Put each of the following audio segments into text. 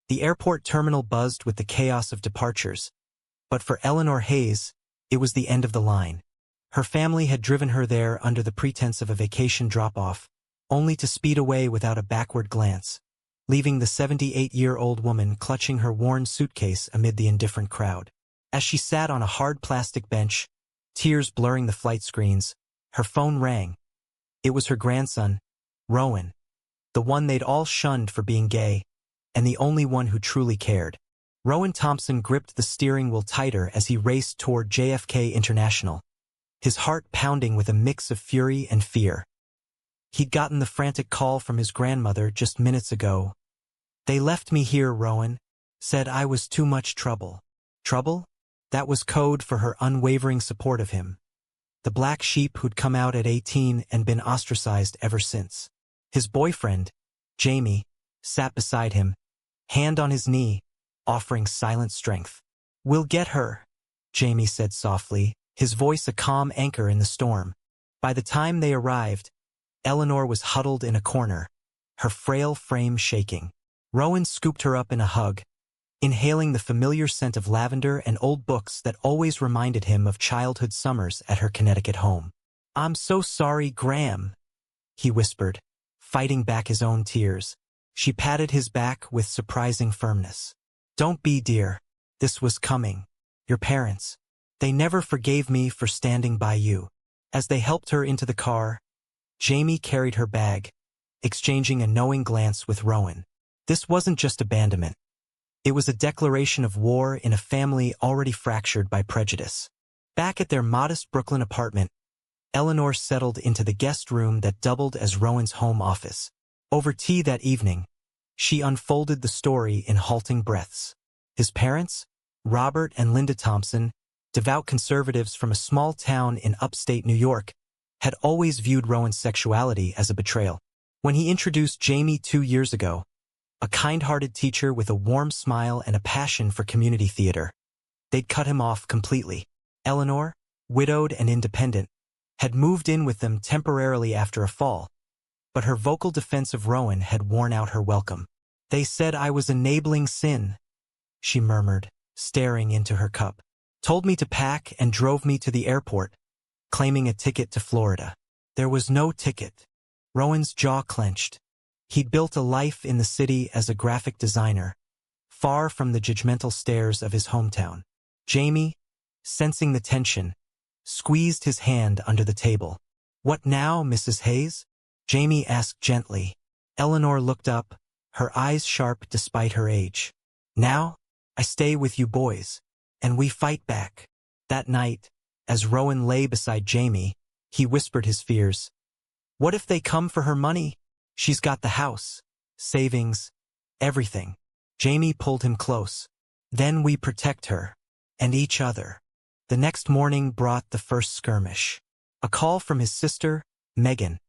The airport terminal buzzed with the chaos of departures. But for Eleanor Hayes, it was the end of the line. Her family had driven her there under the pretense of a vacation drop-off, only to speed away without a backward glance, leaving the 78-year-old woman clutching her worn suitcase amid the indifferent crowd. As she sat on a hard plastic bench, tears blurring the flight screens, her phone rang. It was her grandson, Rowan, the one they'd all shunned for being gay, and the only one who truly cared. Rowan Thompson gripped the steering wheel tighter as he raced toward JFK International, his heart pounding with a mix of fury and fear. He'd gotten the frantic call from his grandmother just minutes ago. "They left me here," Rowan said. "I was too much trouble." Trouble? That was code for her unwavering support of him. The black sheep who'd come out at 18 and been ostracized ever since. His boyfriend, Jamie, sat beside him, hand on his knee, offering silent strength. "We'll get her," Jamie said softly, his voice a calm anchor in the storm. By the time they arrived, Eleanor was huddled in a corner, her frail frame shaking. Rowan scooped her up in a hug, inhaling the familiar scent of lavender and old books that always reminded him of childhood summers at her Connecticut home. "I'm so sorry, Graham," he whispered, fighting back his own tears. She patted his back with surprising firmness. "Don't be, dear. This was coming. Your parents. They never forgave me for standing by you." As they helped her into the car, Jamie carried her bag, exchanging a knowing glance with Rowan. This wasn't just abandonment. It was a declaration of war in a family already fractured by prejudice. Back at their modest Brooklyn apartment, Eleanor settled into the guest room that doubled as Rowan's home office. Over tea that evening, she unfolded the story in halting breaths. His parents, Robert and Linda Thompson, devout conservatives from a small town in upstate New York, had always viewed Rowan's sexuality as a betrayal. When he introduced Jamie 2 years ago, a kind-hearted teacher with a warm smile and a passion for community theater, they'd cut him off completely. Eleanor, widowed and independent, had moved in with them temporarily after a fall, but her vocal defense of Rowan had worn out her welcome. "They said I was enabling sin," she murmured, staring into her cup. "Told me to pack and drove me to the airport, claiming a ticket to Florida. There was no ticket." Rowan's jaw clenched. He'd built a life in the city as a graphic designer, far from the judgmental stares of his hometown. Jamie, sensing the tension, squeezed his hand under the table. "What now, Mrs. Hayes?" Jamie asked gently. Eleanor looked up, her eyes sharp despite her age. "Now, I stay with you boys, and we fight back." That night, as Rowan lay beside Jamie, he whispered his fears. "What if they come for her money? She's got the house, savings, everything." Jamie pulled him close. "Then we protect her, and each other." The next morning brought the first skirmish. A call from his sister, Megan,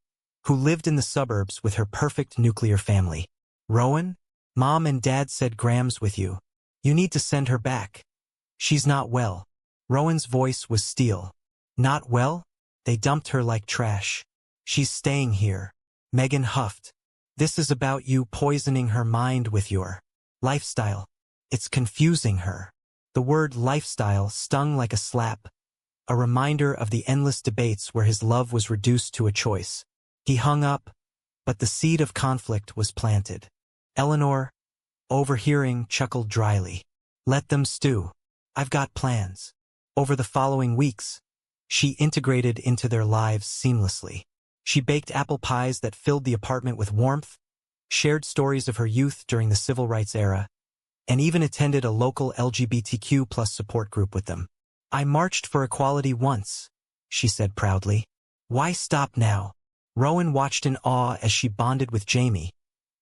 who lived in the suburbs with her perfect nuclear family. "Rowan, Mom and Dad said Graham's with you. You need to send her back. She's not well." Rowan's voice was steel. "Not well? They dumped her like trash. She's staying here." Megan huffed. "This is about you poisoning her mind with your lifestyle. It's confusing her." The word lifestyle stung like a slap, a reminder of the endless debates where his love was reduced to a choice. He hung up, but the seed of conflict was planted. Eleanor, overhearing, chuckled dryly. "Let them stew. I've got plans." Over the following weeks, she integrated into their lives seamlessly. She baked apple pies that filled the apartment with warmth, shared stories of her youth during the civil rights era, and even attended a local LGBTQ+ support group with them. "I marched for equality once," she said proudly. "Why stop now?" Rowan watched in awe as she bonded with Jamie,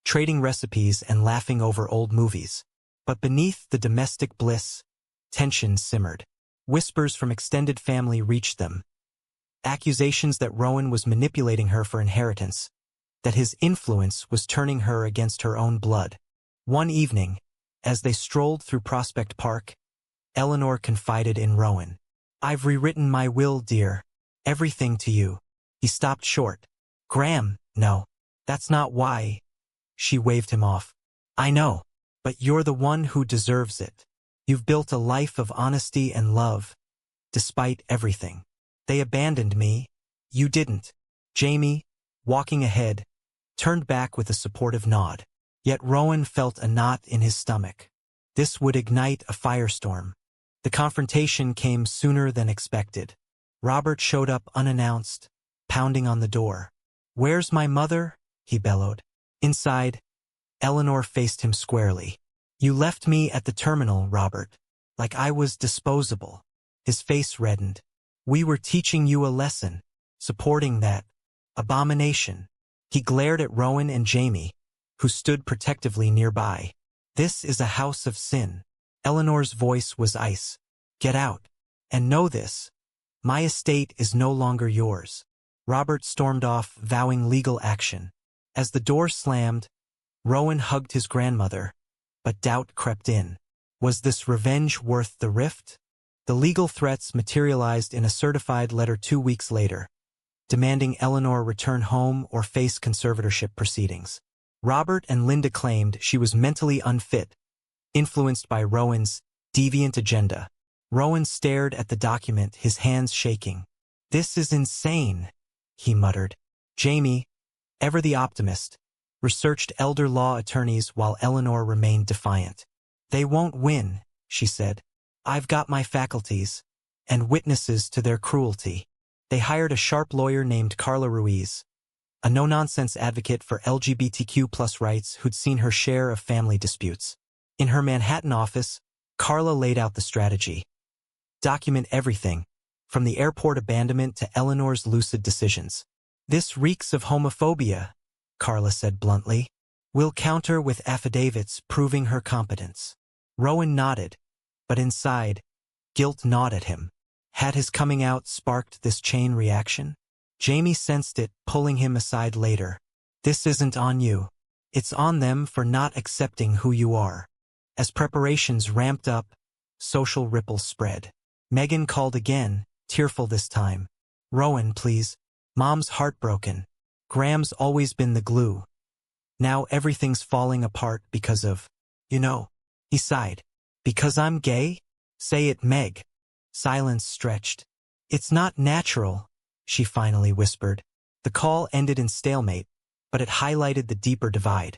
trading recipes and laughing over old movies. But beneath the domestic bliss, tension simmered. Whispers from extended family reached them. Accusations that Rowan was manipulating her for inheritance, that his influence was turning her against her own blood. One evening, as they strolled through Prospect Park, Eleanor confided in Rowan. "I've rewritten my will, dear. Everything to you." He stopped short. "Graham, no. That's not why." She waved him off. "I know. But you're the one who deserves it. You've built a life of honesty and love, despite everything. They abandoned me. You didn't. Jamie, walking ahead, turned back with a supportive nod. Yet Rowan felt a knot in his stomach. This would ignite a firestorm. The confrontation came sooner than expected. Robert showed up unannounced, pounding on the door. "Where's my mother?" he bellowed. Inside, Eleanor faced him squarely. "You left me at the terminal, Robert, like I was disposable." His face reddened. "We were teaching you a lesson, supporting that abomination." He glared at Rowan and Jamie, who stood protectively nearby. "This is a house of sin." Eleanor's voice was ice. "Get out. And know this. My estate is no longer yours." Robert stormed off, vowing legal action. As the door slammed, Rowan hugged his grandmother, but doubt crept in. Was this revenge worth the rift? The legal threats materialized in a certified letter 2 weeks later, demanding Eleanor return home or face conservatorship proceedings. Robert and Linda claimed she was mentally unfit, influenced by Rowan's deviant agenda. Rowan stared at the document, his hands shaking. "This is insane," he muttered. Jamie, ever the optimist, researched elder law attorneys while Eleanor remained defiant. "They won't win," she said. "I've got my faculties, and witnesses to their cruelty." They hired a sharp lawyer named Carla Ruiz, a no-nonsense advocate for LGBTQ+ rights who'd seen her share of family disputes. In her Manhattan office, Carla laid out the strategy. Document everything, from the airport abandonment to Eleanor's lucid decisions. "This reeks of homophobia," Carla said bluntly. "We'll counter with affidavits proving her competence." Rowan nodded, but inside, guilt gnawed at him. Had his coming out sparked this chain reaction? Jamie sensed it, pulling him aside later. "This isn't on you. It's on them for not accepting who you are." As preparations ramped up, social ripples spread. Megan called again, tearful this time. "Rowan, please. Mom's heartbroken. Graham's always been the glue. Now everything's falling apart because of, you know." He sighed. "Because I'm gay? Say it, Meg." Silence stretched. "It's not natural," she finally whispered. The call ended in stalemate, but it highlighted the deeper divide.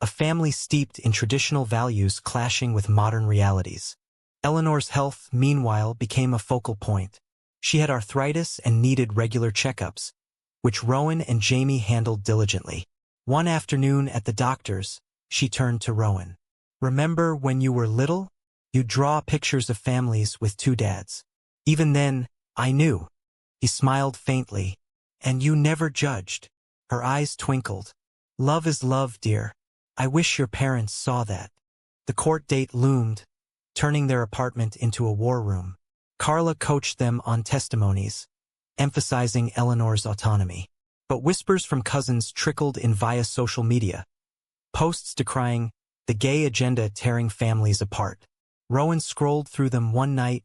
A family steeped in traditional values clashing with modern realities. Eleanor's health, meanwhile, became a focal point. She had arthritis and needed regular checkups, which Rowan and Jamie handled diligently. One afternoon at the doctor's, she turned to Rowan. "Remember when you were little? You'd draw pictures of families with 2 dads. Even then, I knew." He smiled faintly. "And you never judged." Her eyes twinkled. "Love is love, dear. I wish your parents saw that." The court date loomed, turning their apartment into a war room. Carla coached them on testimonies, emphasizing Eleanor's autonomy. But whispers from cousins trickled in via social media, posts decrying the gay agenda tearing families apart. Rowan scrolled through them one night,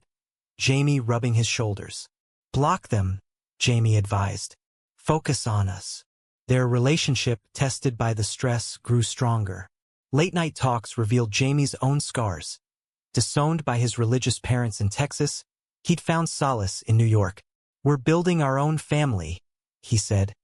Jamie rubbing his shoulders. "Block them," Jamie advised. "Focus on us." Their relationship, tested by the stress, grew stronger. Late-night talks revealed Jamie's own scars. Disowned by his religious parents in Texas, he'd found solace in New York. "We're building our own family," he said,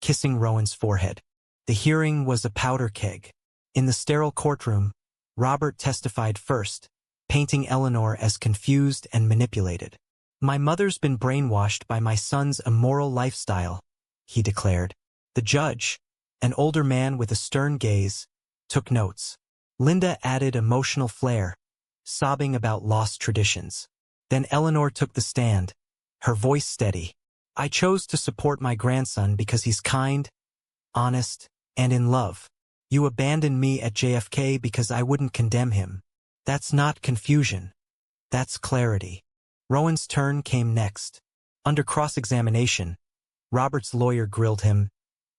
kissing Rowan's forehead. The hearing was a powder keg. In the sterile courtroom, Robert testified first, painting Eleanor as confused and manipulated. "My mother's been brainwashed by my son's immoral lifestyle," he declared. The judge, an older man with a stern gaze, took notes. Linda added emotional flair, sobbing about lost traditions. Then Eleanor took the stand, her voice steady. "I chose to support my grandson because he's kind, honest, and in love. You abandoned me at JFK because I wouldn't condemn him. That's not confusion. That's clarity." Rowan's turn came next. Under cross-examination, Robert's lawyer grilled him.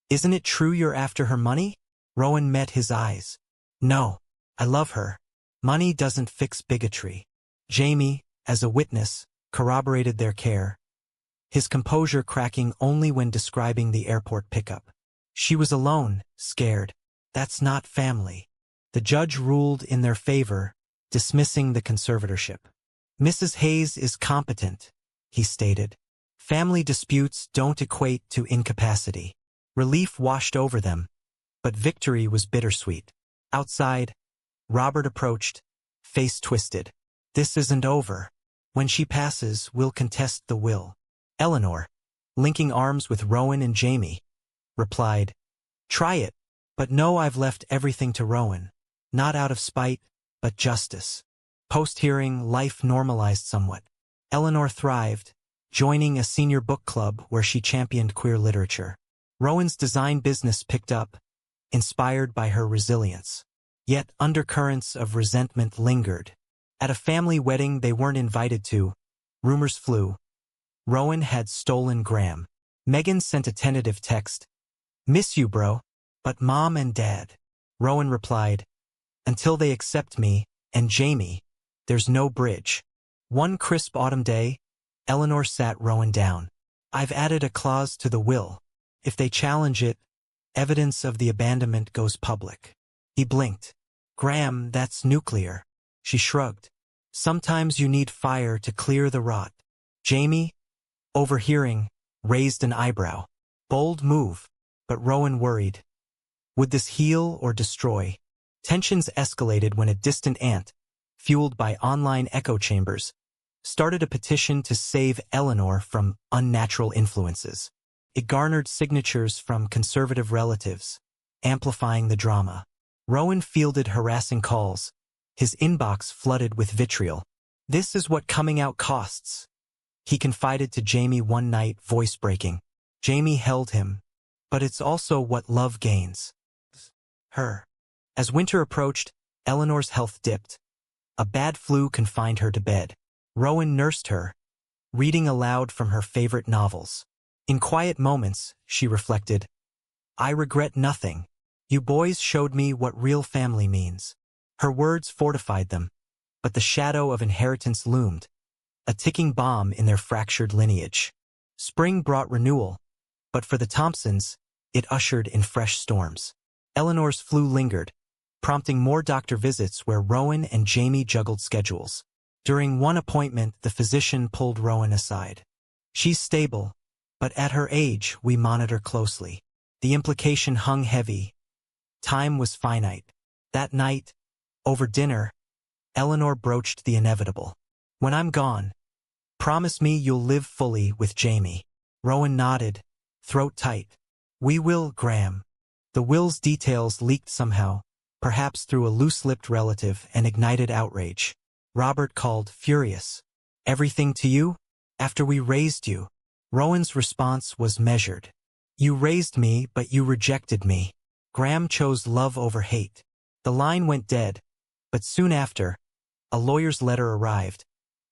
"Isn't it true you're after her money?" Rowan met his eyes. "No, I love her. Money doesn't fix bigotry." Jamie, as a witness, corroborated their care, his composure cracking only when describing the airport pickup. "She was alone, scared. That's not family. The judge ruled in their favor, dismissing the conservatorship. Mrs. Hayes is competent, he stated. Family disputes don't equate to incapacity. Relief washed over them, but victory was bittersweet. Outside, Robert approached, face twisted. This isn't over. When she passes, we'll contest the will. Eleanor, linking arms with Rowan and Jamie, replied, Try it, but know I've left everything to Rowan. Not out of spite, but justice. Post-hearing, life normalized somewhat. Eleanor thrived, joining a senior book club where she championed queer literature. Rowan's design business picked up, inspired by her resilience. Yet undercurrents of resentment lingered. At a family wedding they weren't invited to, rumors flew. Rowan had stolen Graham. Megan sent a tentative text. Miss you, bro, but Mom and Dad. Rowan replied, Until they accept me, and Jamie, there's no bridge. One crisp autumn day, Eleanor sat Rowan down. I've added a clause to the will. If they challenge it, evidence of the abandonment goes public. He blinked. Graham, that's nuclear. She shrugged. Sometimes you need fire to clear the rot. Jamie, overhearing, raised an eyebrow. Bold move, but Rowan worried. Would this heal or destroy? Tensions escalated when a distant aunt, fueled by online echo chambers, started a petition to save Eleanor from unnatural influences. It garnered signatures from conservative relatives, amplifying the drama. Rowan fielded harassing calls, his inbox flooded with vitriol. This is what coming out costs. He confided to Jamie one night, voice breaking. Jamie held him. But it's also what love gains. Her. As winter approached, Eleanor's health dipped. A bad flu confined her to bed. Rowan nursed her, reading aloud from her favorite novels. In quiet moments, she reflected, I regret nothing. You boys showed me what real family means. Her words fortified them, but the shadow of inheritance loomed, a ticking bomb in their fractured lineage. Spring brought renewal, but for the Thompsons, it ushered in fresh storms. Eleanor's flu lingered, prompting more doctor visits where Rowan and Jamie juggled schedules. During one appointment, the physician pulled Rowan aside. She's stable, but at her age, we monitor closely. The implication hung heavy. Time was finite. That night, over dinner, Eleanor broached the inevitable. When I'm gone, promise me you'll live fully with Jamie. Rowan nodded, throat tight. We will, Graham. The will's details leaked somehow, perhaps through a loose-lipped relative, and ignited outrage. Robert called, furious. Everything to you? After we raised you? Rowan's response was measured. You raised me, but you rejected me. Graham chose love over hate. The line went dead, but soon after, a lawyer's letter arrived,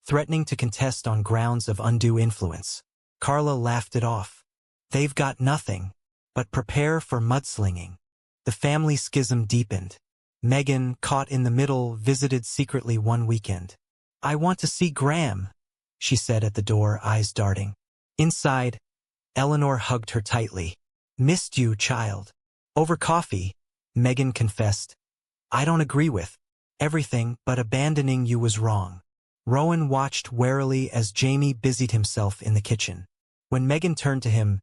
threatening to contest on grounds of undue influence. Carla laughed it off. They've got nothing, but prepare for mudslinging. The family schism deepened. Megan, caught in the middle, visited secretly one weekend. I want to see Graham, she said at the door, eyes darting. Inside, Eleanor hugged her tightly. Missed you, child. Over coffee, Megan confessed. I don't agree with everything, but abandoning you was wrong. Rowan watched warily as Jamie busied himself in the kitchen. When Megan turned to him,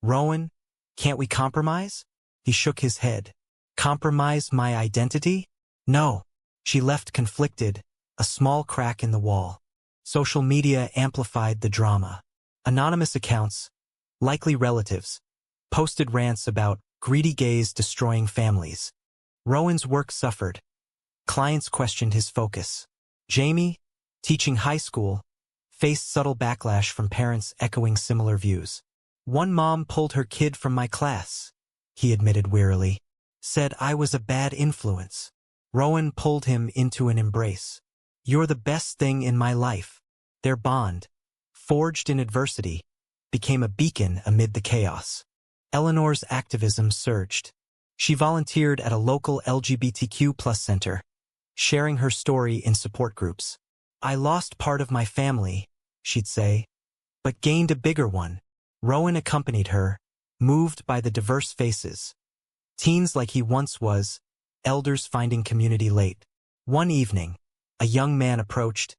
Rowan, can't we compromise? He shook his head. Compromise my identity? No. She left conflicted, a small crack in the wall. Social media amplified the drama. Anonymous accounts, likely relatives, posted rants about greedy gays destroying families. Rowan's work suffered. Clients questioned his focus. Jamie, teaching high school, faced subtle backlash from parents echoing similar views. One mom pulled her kid from my class, he admitted wearily. Said I was a bad influence. Rowan pulled him into an embrace. You're the best thing in my life. Their bond, forged in adversity, became a beacon amid the chaos. Eleanor's activism surged. She volunteered at a local LGBTQ+ center, sharing her story in support groups. I lost part of my family, she'd say, but gained a bigger one. Rowan accompanied her, moved by the diverse faces. Teens like he once was, elders finding community late. One evening, a young man approached.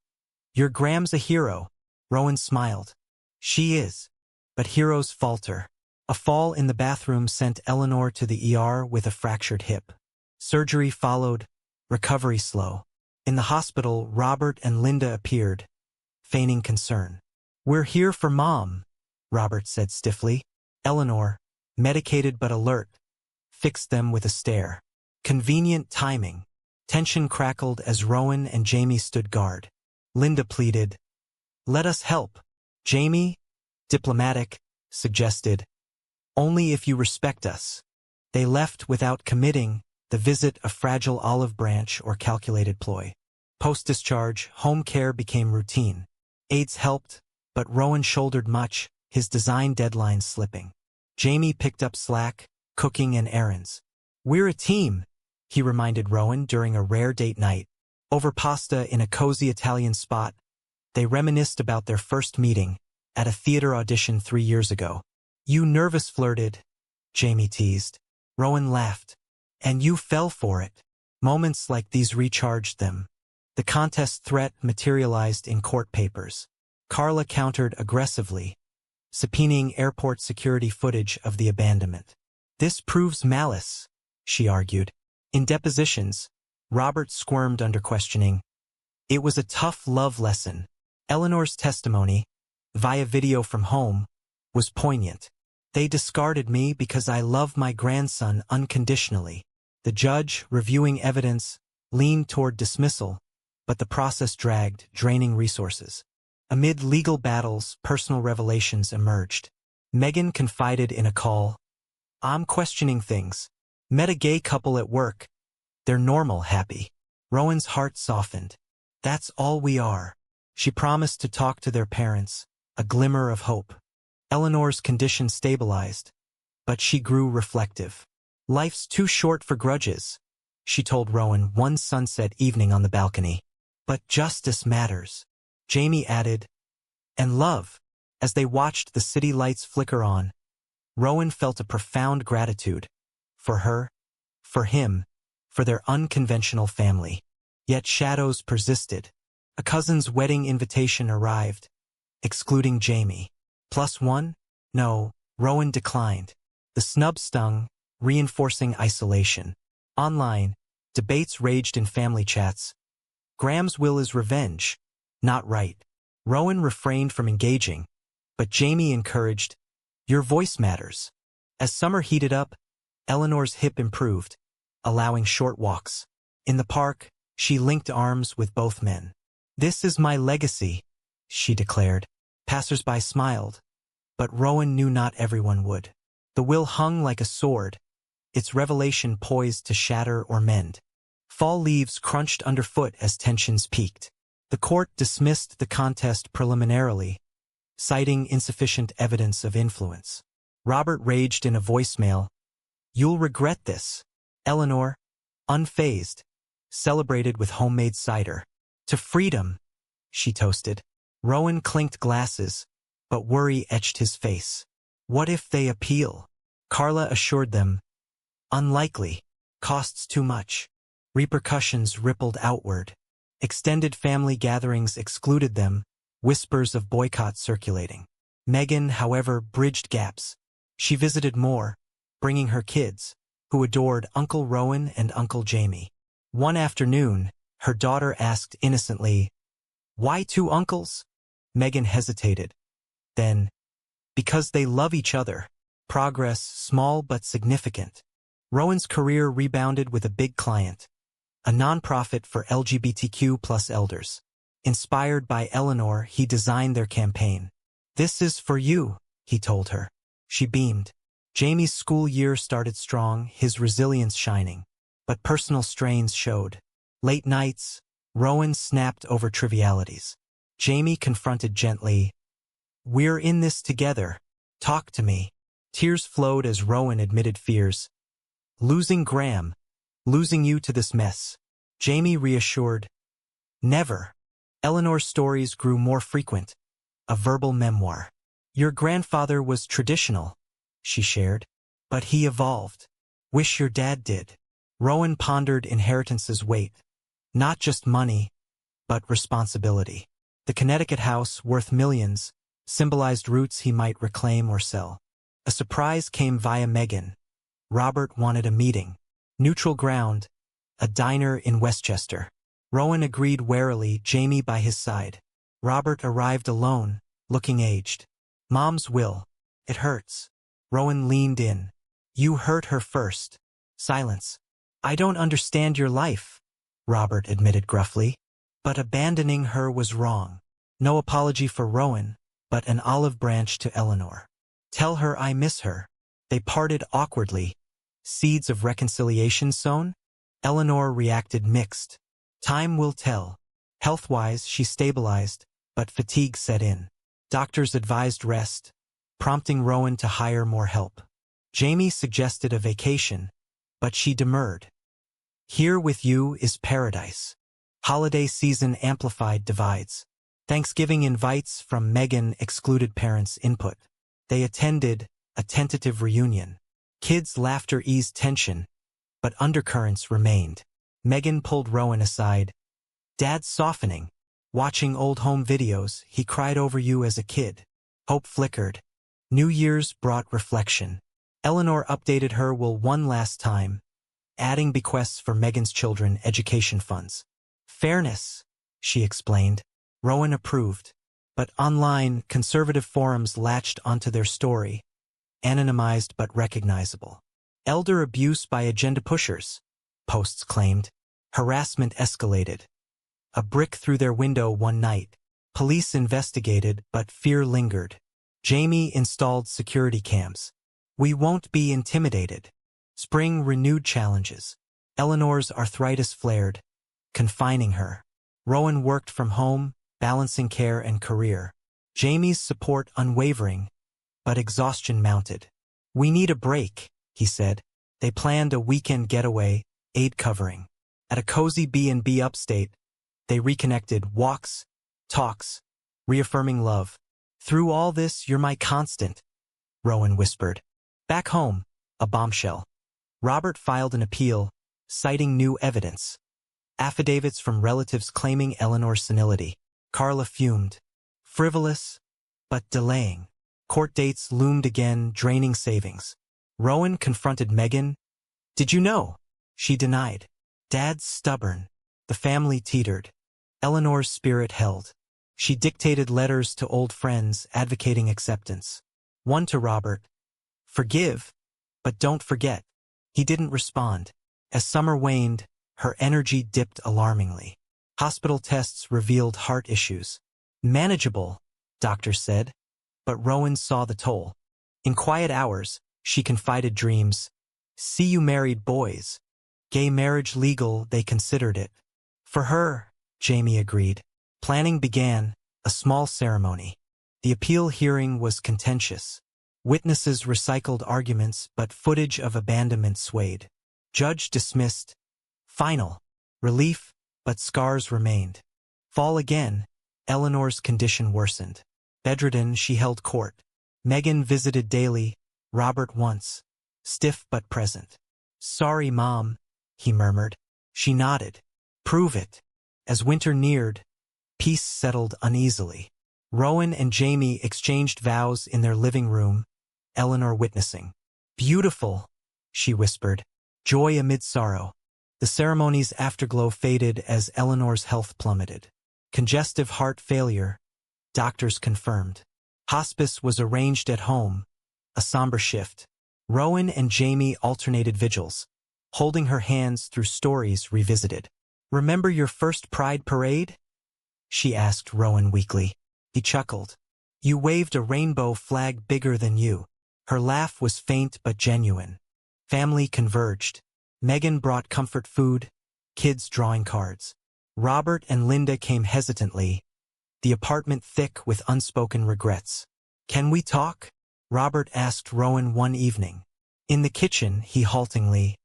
"Your Gram's a hero." Rowan smiled. "She is. But heroes falter." A fall in the bathroom sent Eleanor to the ER with a fractured hip. Surgery followed, recovery slow. In the hospital, Robert and Linda appeared, feigning concern. "We're here for Mom," Robert said stiffly. Eleanor, medicated but alert, fixed them with a stare. Convenient timing. Tension crackled as Rowan and Jamie stood guard. Linda pleaded, "Let us help." Jamie, diplomatic, suggested, "Only if you respect us." They left without committing the visit a fragile olive branch or calculated ploy. Post-discharge, home care became routine. Aides helped, but Rowan shouldered much, his design deadlines slipping. Jamie picked up slack, cooking and errands. "We're a team," he reminded Rowan during a rare date night. Over pasta in a cozy Italian spot, they reminisced about their first meeting at a theater audition 3 years ago. "You nervous flirted," Jamie teased. Rowan laughed. "And you fell for it." Moments like these recharged them. The contest threat materialized in court papers. Carla countered aggressively, subpoenaing airport security footage of the abandonment. "This proves malice," she argued. In depositions, Robert squirmed under questioning. It was a tough love lesson. Eleanor's testimony, via video from home, was poignant. "They discarded me because I love my grandson unconditionally." The judge, reviewing evidence, leaned toward dismissal, but the process dragged, draining resources. Amid legal battles, personal revelations emerged. Megan confided in a call, "I'm questioning things. Met a gay couple at work. They're normal, happy." Rowan's heart softened. "That's all we are." She promised to talk to their parents, a glimmer of hope. Eleanor's condition stabilized, but she grew reflective. "Life's too short for grudges," she told Rowan one sunset evening on the balcony. "But justice matters," Jamie added, "and love." As they watched the city lights flicker on, Rowan felt a profound gratitude for her, for him, for their unconventional family. Yet shadows persisted. A cousin's wedding invitation arrived, excluding Jamie. +1? No, Rowan declined. The snub stung, reinforcing isolation. Online, debates raged in family chats. Graham's will is revenge, not right. Rowan refrained from engaging, but Jamie encouraged, "Your voice matters." As summer heated up, Eleanor's hip improved, allowing short walks. In the park, she linked arms with both men. "This is my legacy," she declared. Passers-by smiled, but Rowan knew not everyone would. The will hung like a sword, its revelation poised to shatter or mend. Fall leaves crunched underfoot as tensions peaked. The court dismissed the contest preliminarily, citing insufficient evidence of influence. Robert raged in a voicemail, "You'll regret this." Eleanor, unfazed, celebrated with homemade cider. "To freedom," she toasted. Rowan clinked glasses, but worry etched his face. "What if they appeal?" Carla assured them, "Unlikely. Costs too much." Repercussions rippled outward. Extended family gatherings excluded them, whispers of boycott circulating. Megan, however, bridged gaps. She visited more, bringing her kids, who adored Uncle Rowan and Uncle Jamie. One afternoon, her daughter asked innocently, "Why 2 uncles?" Megan hesitated. Then, "Because they love each other." Progress, small but significant. Rowan's career rebounded with a big client, a nonprofit for LGBTQ+ elders. Inspired by Eleanor, he designed their campaign. "This is for you," he told her. She beamed. Jamie's school year started strong, his resilience shining. But personal strains showed. Late nights, Rowan snapped over trivialities. Jamie confronted gently, "We're in this together. Talk to me." Tears flowed as Rowan admitted fears. "Losing Graham. Losing you to this mess." Jamie reassured, "Never." Eleanor's stories grew more frequent, a verbal memoir. "Your grandfather was traditional," she shared, "but he evolved. Wish your dad did." Rowan pondered inheritance's weight. Not just money, but responsibility. The Connecticut house, worth millions, symbolized roots he might reclaim or sell. A surprise came via Megan. Robert wanted a meeting. Neutral ground, a diner in Westchester. Rowan agreed warily, Jamie by his side. Robert arrived alone, looking aged. Mom's will. It hurts. Rowan leaned in. You hurt her first. Silence. I don't understand your life, Robert admitted gruffly. But abandoning her was wrong. No apology for Rowan, but an olive branch to Eleanor. Tell her I miss her. They parted awkwardly. Seeds of reconciliation sown? Eleanor reacted mixed. Time will tell. Health-wise, she stabilized, but fatigue set in. Doctors advised rest, prompting Rowan to hire more help. Jamie suggested a vacation, but she demurred. Here with you is paradise. Holiday season amplified divides. Thanksgiving invites from Megan excluded parents' input. They attended a tentative reunion. Kids' laughter eased tension, but undercurrents remained. Megan pulled Rowan aside. Dad's softening. Watching old home videos, he cried over you as a kid. Hope flickered. New Year's brought reflection. Eleanor updated her will one last time, adding bequests for Megan's children education funds. Fairness, she explained. Rowan approved. But online, conservative forums latched onto their story, anonymized but recognizable. Elder abuse by agenda pushers, posts claimed. Harassment escalated. A brick through their window one night. Police investigated, but fear lingered. Jamie installed security cams. We won't be intimidated. Spring renewed challenges. Eleanor's arthritis flared, confining her. Rowan worked from home, balancing care and career. Jamie's support unwavering, but exhaustion mounted. We need a break, he said. They planned a weekend getaway, aid covering. At a cozy B&B upstate, they reconnected, walks, talks, reaffirming love. Through all this, you're my constant, Rowan whispered. Back home, a bombshell. Robert filed an appeal, citing new evidence. Affidavits from relatives claiming Eleanor's senility. Carla fumed. Frivolous, but delaying. Court dates loomed again, draining savings. Rowan confronted Megan. Did you know? She denied. Dad's stubborn. The family teetered. Eleanor's spirit held. She dictated letters to old friends, advocating acceptance. One to Robert. Forgive, but don't forget. He didn't respond. As summer waned, her energy dipped alarmingly. Hospital tests revealed heart issues. Manageable, doctors said. But Rowan saw the toll. In quiet hours, she confided dreams. See you married boys. Gay marriage legal, they considered it. For her, Jamie agreed. Planning began, a small ceremony. The appeal hearing was contentious. Witnesses recycled arguments, but footage of abandonment swayed. Judge dismissed. Final. Relief, but scars remained. Fall again. Eleanor's condition worsened. Bedridden, she held court. Megan visited daily, Robert once. Stiff but present. Sorry, Mom, he murmured. She nodded. Prove it. As winter neared, peace settled uneasily. Rowan and Jamie exchanged vows in their living room, Eleanor witnessing. Beautiful, she whispered. Joy amid sorrow. The ceremony's afterglow faded as Eleanor's health plummeted. Congestive heart failure, doctors confirmed. Hospice was arranged at home, a somber shift. Rowan and Jamie alternated vigils, holding her hands through stories revisited. Remember your first Pride parade? She asked Rowan weakly. He chuckled. You waved a rainbow flag bigger than you. Her laugh was faint but genuine. Family converged. Megan brought comfort food, kids drawing cards. Robert and Linda came hesitantly, the apartment thick with unspoken regrets. Can we talk? Robert asked Rowan one evening. In the kitchen, he haltingly.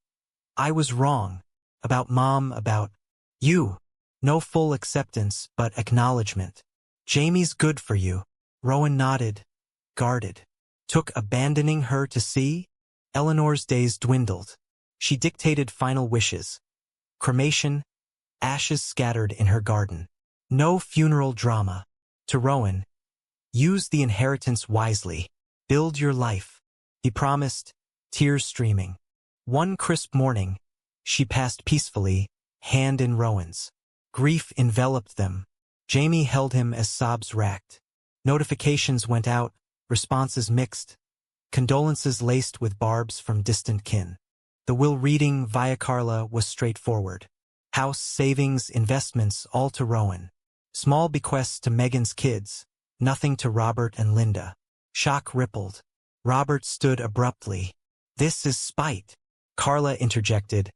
I was wrong. About Mom, about you. No full acceptance, but acknowledgement. Jamie's good for you. Rowan nodded, guarded. Took abandoning her to see? Eleanor's days dwindled. She dictated final wishes. Cremation, ashes scattered in her garden. No funeral drama. To Rowan, use the inheritance wisely. Build your life. He promised, tears streaming. One crisp morning, she passed peacefully, hand in Rowan's. Grief enveloped them. Jamie held him as sobs racked. Notifications went out, responses mixed, condolences laced with barbs from distant kin. The will reading via Carla was straightforward. House, savings, investments, all to Rowan. Small bequests to Megan's kids, nothing to Robert and Linda. Shock rippled. Robert stood abruptly. This is spite. Carla interjected.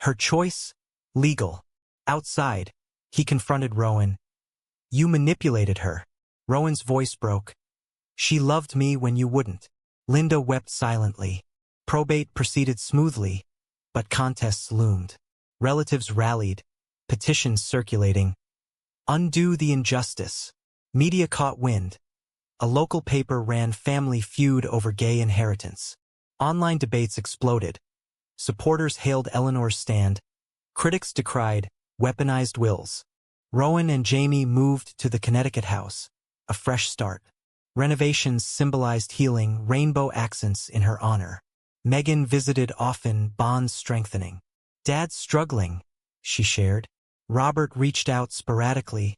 Her choice? Legal. Outside, he confronted Rowan. You manipulated her. Rowan's voice broke. She loved me when you wouldn't. Linda wept silently. Probate proceeded smoothly, but contests loomed. Relatives rallied, petitions circulating. Undo the injustice. Media caught wind. A local paper ran family feud over gay inheritance. Online debates exploded. Supporters hailed Eleanor's stand. Critics decried weaponized wills. Rowan and Jamie moved to the Connecticut house. A fresh start. Renovations symbolized healing, rainbow accents in her honor. Megan visited often, bonds strengthening. Dad's struggling, she shared. Robert reached out sporadically,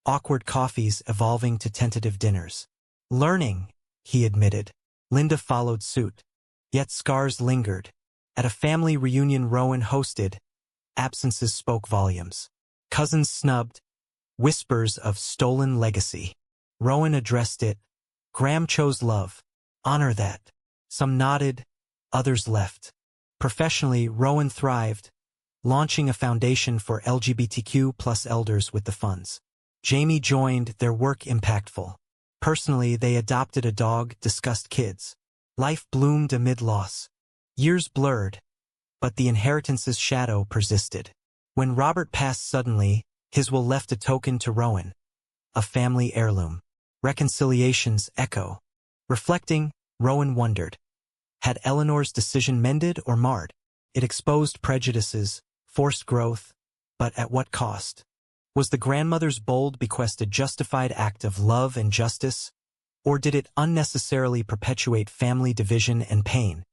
awkward coffees evolving to tentative dinners. Learning, he admitted. Linda followed suit. Yet scars lingered. At a family reunion Rowan hosted, absences spoke volumes. Cousins snubbed, whispers of stolen legacy. Rowan addressed it. Graham chose love. Honor that. Some nodded, others left. Professionally, Rowan thrived, launching a foundation for LGBTQ plus elders with the funds. Jamie joined, their work impactful. Personally, they adopted a dog, discussed kids. Life bloomed amid loss. Years blurred, but the inheritance's shadow persisted. When Robert passed suddenly, his will left a token to Rowan. A family heirloom. Reconciliations echo. Reflecting, Rowan wondered. Had Eleanor's decision mended or marred? It exposed prejudices, forced growth, but at what cost? Was the grandmother's bold bequest a justified act of love and justice, or did it unnecessarily perpetuate family division and pain?